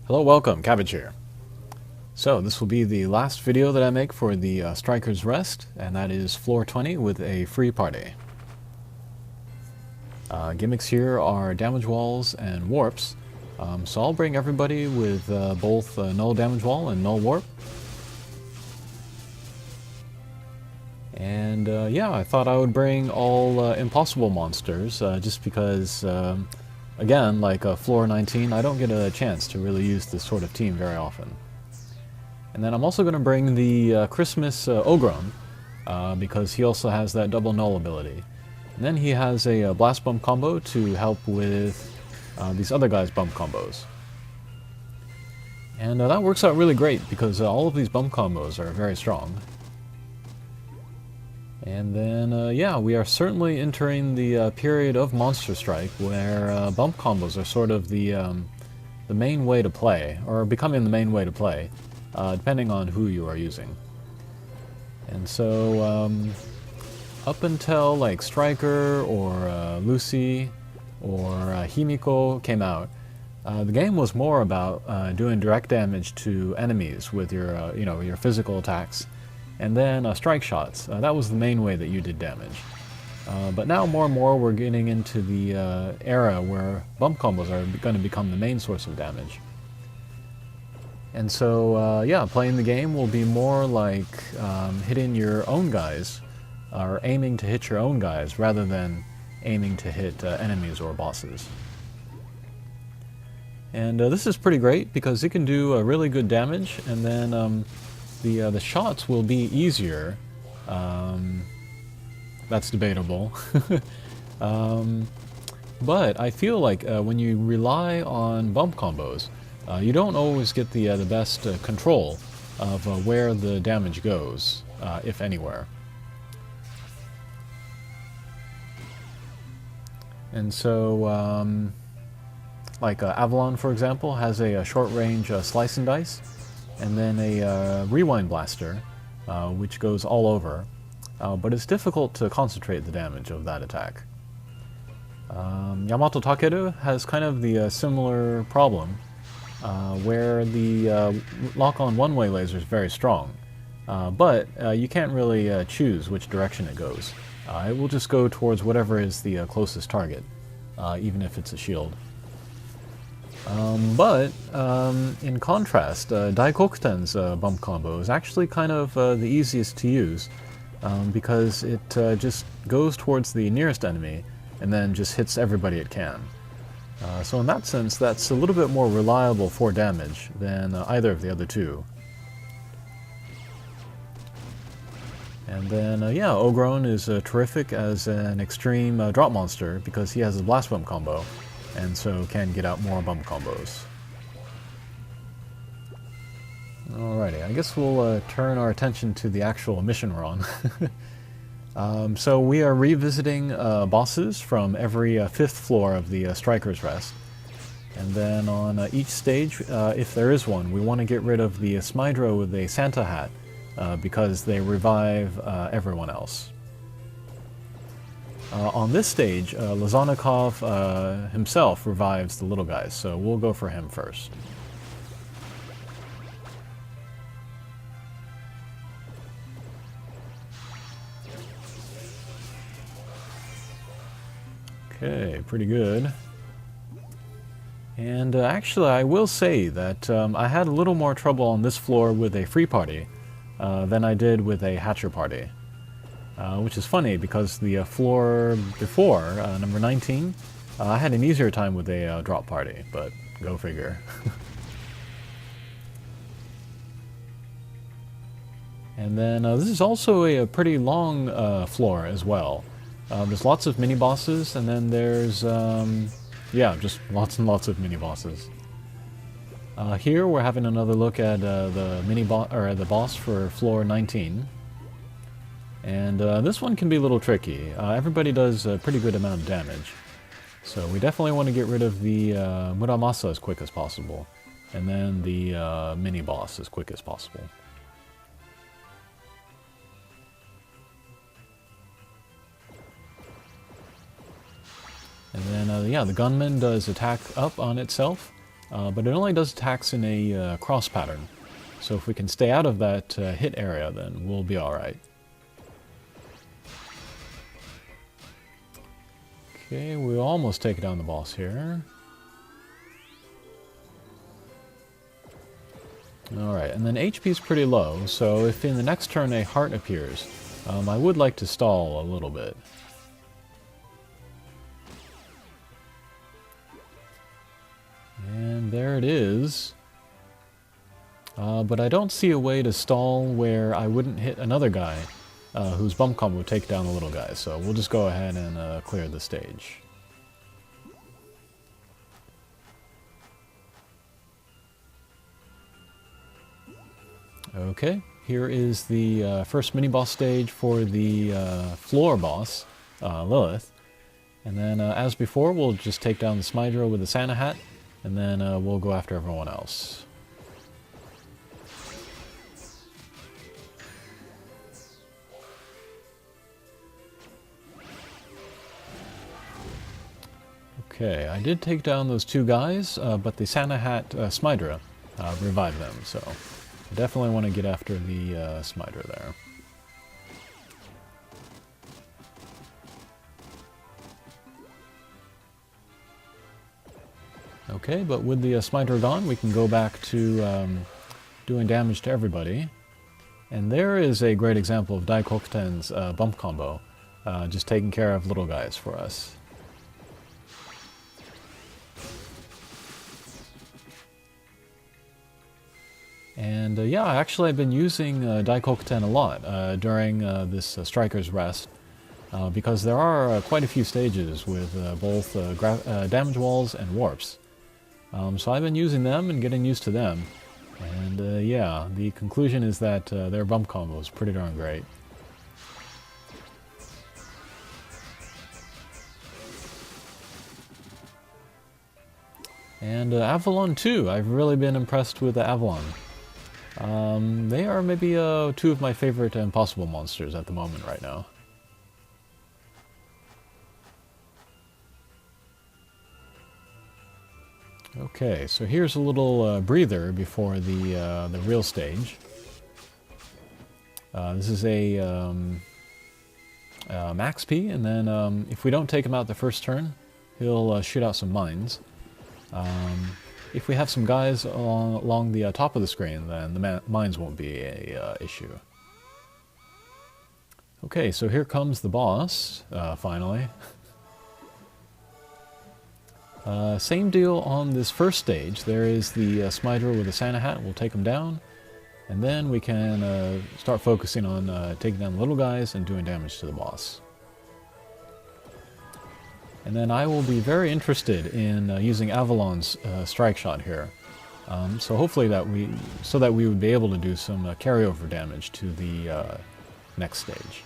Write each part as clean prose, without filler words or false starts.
Hello, welcome, Cabbage here. So this will be the last video that I make for the Striker's Rest, and that is floor 20 with a free party. Gimmicks here are damage walls and warps, so I'll bring everybody with both null damage wall and null warp. And yeah, I thought I would bring all impossible monsters, just because again, like floor 19, I don't get a chance to really use this sort of team very often. And then I'm also going to bring the Christmas Ogron, because he also has that double null ability. And then he has a blast bump combo to help with these other guys' bump combos. And that works out really great because all of these bump combos are very strong. And then, yeah, we are certainly entering the period of Monster Strike, where bump combos are sort of the main way to play, or becoming the main way to play, depending on who you are using. And so, up until like Striker or Lucy or Himiko came out, the game was more about doing direct damage to enemies with your, your physical attacks. And then strike shots. That was the main way that you did damage. But now more and more we're getting into the era where bump combos are going to become the main source of damage. And so, yeah, playing the game will be more like hitting your own guys, or aiming to hit your own guys, rather than aiming to hit enemies or bosses. And this is pretty great because it can do really good damage, and then the shots will be easier. That's debatable. But I feel like when you rely on bump combos, you don't always get the best control of where the damage goes, if anywhere. And so, like Avalon, for example, has a short-range slice and dice, and then a rewind blaster, which goes all over, but it's difficult to concentrate the damage of that attack. Yamato Takeru has kind of the similar problem, where the lock-on one-way laser is very strong, but you can't really choose which direction it goes. It will just go towards whatever is the closest target, even if it's a shield. But in contrast, Daikokuten's bump combo is actually kind of the easiest to use, because it just goes towards the nearest enemy and then just hits everybody it can. So in that sense, that's a little bit more reliable for damage than either of the other two. And then, yeah, Ogron is terrific as an extreme drop monster because he has a blast bump combo, and so can get out more bump combos. Alrighty, I guess we'll turn our attention to the actual mission we're on. So we are revisiting bosses from every fifth floor of the Striker's Rest. And then on each stage, if there is one, we want to get rid of the Smydro with a Santa hat, because they revive everyone else. On this stage, Lazanikov himself revives the little guys, so we'll go for him first. Okay, pretty good. And actually, I will say that I had a little more trouble on this floor with a free party than I did with a Hatcher party. Which is funny because the floor before, number 19, I had an easier time with a drop party, but go figure. And then this is also a pretty long floor as well. There's lots of mini-bosses, and then there's, yeah, just lots and lots of mini-bosses. Here we're having another look at the boss for floor 19. And this one can be a little tricky. Everybody does a pretty good amount of damage. So we definitely want to get rid of the Muramasa as quick as possible. And then the mini-boss as quick as possible. And then, yeah, the gunman does attack up on itself. but it only does attacks in a cross pattern. So if we can stay out of that hit area, then we'll be alright. Okay, we'll almost take down the boss here. Alright, and then HP is pretty low, so if in the next turn a heart appears, I would like to stall a little bit. And there it is. But I don't see a way to stall where I wouldn't hit another guy whose bump combo would take down the little guy, so we'll just go ahead and clear the stage. Okay, here is the first mini-boss stage for the floor boss, Lilith. And then, as before, we'll just take down the Smydra with the Santa hat, and then we'll go after everyone else. Okay, I did take down those two guys, but the Santa hat Smydra revived them, so I definitely want to get after the Smydra there. Okay, but with the Smydra gone, we can go back to doing damage to everybody. And there is a great example of Daikokuten's bump combo, just taking care of little guys for us. And yeah, actually I've been using Daikokuten a lot during this Striker's Rest, because there are quite a few stages with both damage walls and warps. So I've been using them and getting used to them. And yeah, the conclusion is that their bump combo is pretty darn great. And Avalon too, I've really been impressed with the Avalon. They are maybe two of my favorite impossible monsters at the moment right now. Okay, so here's a little breather before the real stage. This is a max P, and then if we don't take him out the first turn, he'll shoot out some mines. If we have some guys along the top of the screen, then the mines won't be a issue. Okay, so here comes the boss, finally. Same deal on this first stage. There is the Smydra with the Santa hat. We'll take him down, and then we can start focusing on taking down the little guys and doing damage to the boss. And then I will be very interested in using Avalon's strike shot here. So hopefully that we would be able to do some carryover damage to the next stage.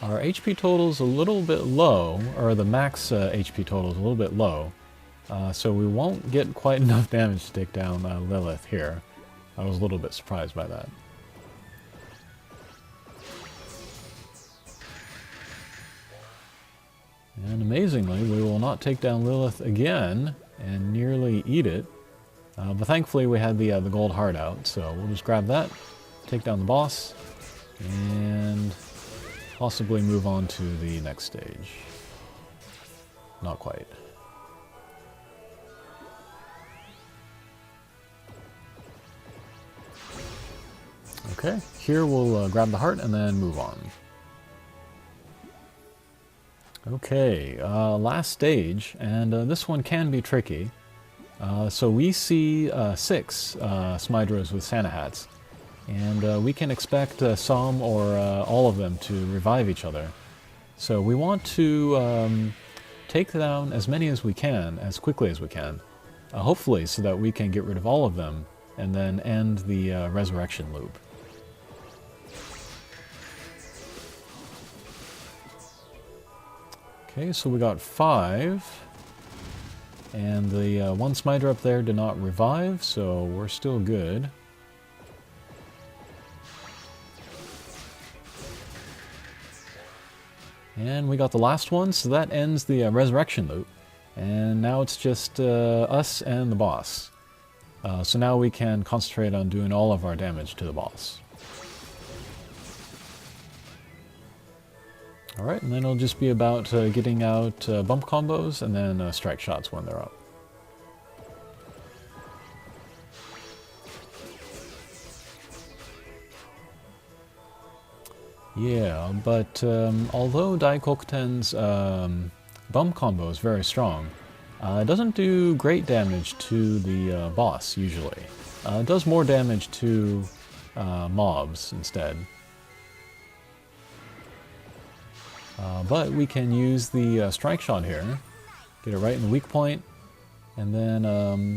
Our HP total is a little bit low, or the max HP total is a little bit low, so we won't get quite enough damage to take down Lilith here. I was a little bit surprised by that. And amazingly, we will not take down Lilith again and nearly eat it. But thankfully we had the gold heart out, so we'll just grab that, take down the boss, and possibly move on to the next stage. Not quite. Okay, here we'll grab the heart and then move on. Okay, last stage, and this one can be tricky. So we see 6 Smydras with Santa hats, and we can expect some or all of them to revive each other. So we want to take down as many as we can, as quickly as we can, hopefully so that we can get rid of all of them and then end the resurrection loop. Okay, so we got 5, and the one Smydra up there did not revive, so we're still good. And we got the last one, so that ends the resurrection loop. And now it's just us and the boss. So now we can concentrate on doing all of our damage to the boss. Alright, and then it'll just be about getting out bump combos and then strike shots when they're up. Yeah, but although Daikokuten's bump combo is very strong, it doesn't do great damage to the boss, usually. It does more damage to mobs instead. But we can use the strike shot here, get it right in the weak point, and then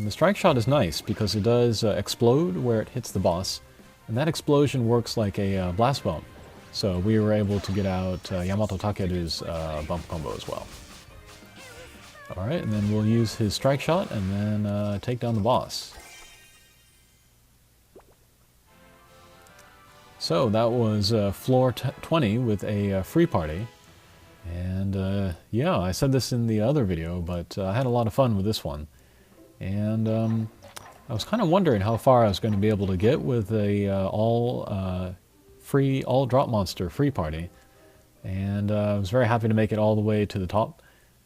the strike shot is nice because it does explode where it hits the boss, and that explosion works like a blast bump. So we were able to get out Yamato Takeru's bump combo as well. Alright, and then we'll use his strike shot and then take down the boss. So that was floor 20 with a free party. And yeah, I said this in the other video, but I had a lot of fun with this one. And I was kind of wondering how far I was going to be able to get with a all drop monster free party. And I was very happy to make it all the way to the top.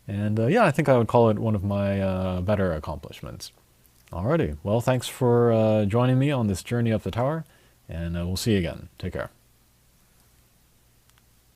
And yeah, I think I would call it one of my better accomplishments. Alrighty, well, thanks for joining me on this journey up the tower, and we'll see you again. Take care.